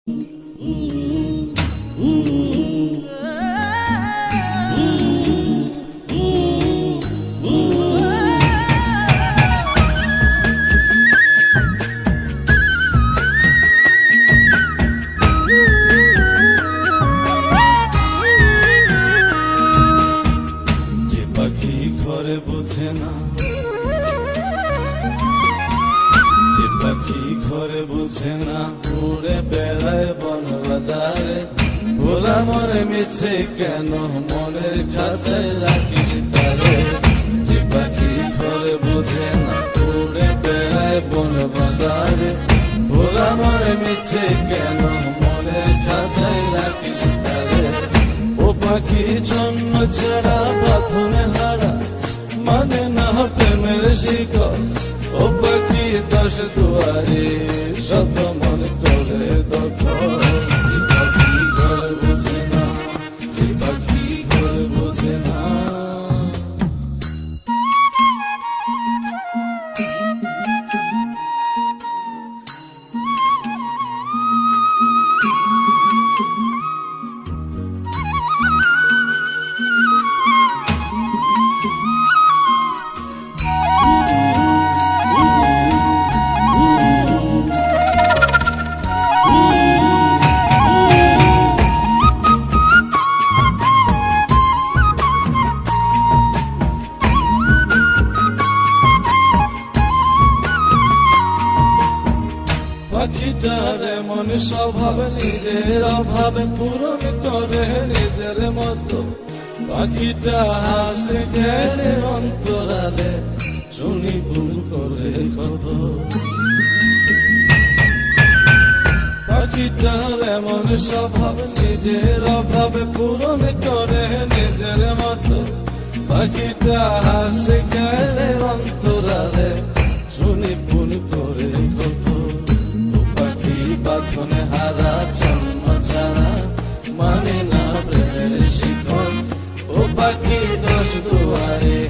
ঘরে বোঝে না, যে পাখি ঘরে বোঝে না, উড়ে বেড়ায় বন বাজারে। ভোলা মরে মিছে কেন মনের খাঁচায় রাখিস তারে। যে পাখি ঘরে বোঝে না, উড়ে বেড়ায় বন বাজারে। ভোলা মরে মিছে কেন মনের খাঁচায় রাখিস তারে। ও পাখি ছন্ন ছাড়া বাঁধনে হারা, মানে না প্রেমের শিকল। ও পাখি দশ দুয়ারে শত মন করে দখল। যে পাখি ঘরে বোঝে না, যে পাখি ঘরে বোঝে না। পাখিটার এমন স্বভাব, নিজের অভাবে পূরণ করে নিজের মতো। পাখিটা হাসে গেলে অন্তরালে, শুনি ভুল করে কত। পাখিটার এমন স্বভাব, নিজের অভাবে পূরণ করে নিজের মতো। পাখিটা হাসে গেলে অন্তরালে, শুনি ভুল করে কত। বাঁধনে হারা ছন্ন ছাড়া, মানে না প্রেমের শিকল। ও পাখি দশ দুয়ারে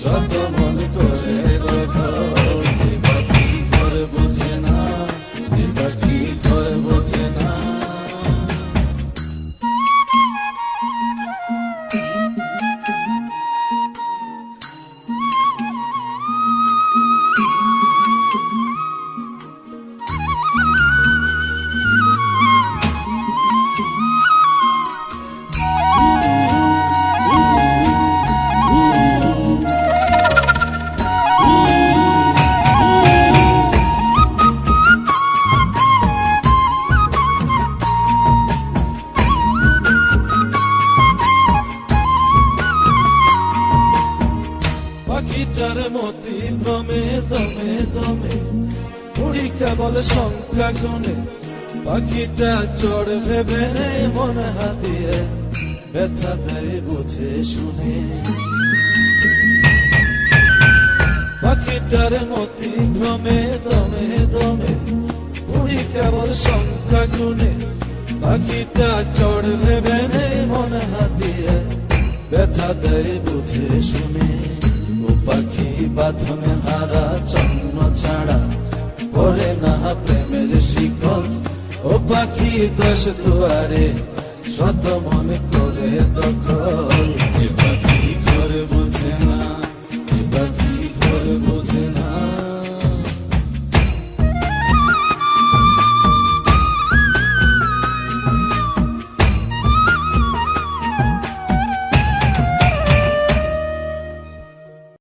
শত মন করে দখল। যে পাখি ঘরে বোঝে না, যে পাখি ঘরে বোঝে না। পাখিটার মতি ভ্রমে দমে দমে, উড়ি কেবল সংখ্যা গুনে। পাখিটা চড় ভেবে মন হাতিয়ে, ব্যথা দেয় বুঝে শুনে। পাখিটার মতি ভ্রমে দমে দমে, উড়ি কেবল সংখ্যা গুনে। পাখিটা চড় ভেবে মন হাতিয়ে, ব্যথা দেয় বুঝে শুনে। ও পাখি বাঁধনে হারা ছন্ন ছাড়া, পড়ে না প্রেমের শিকল। ও পাখি দশ দুয়ারে শত মন করে দখল। যে পাখি ঘরে বোঝে না, যে পাখি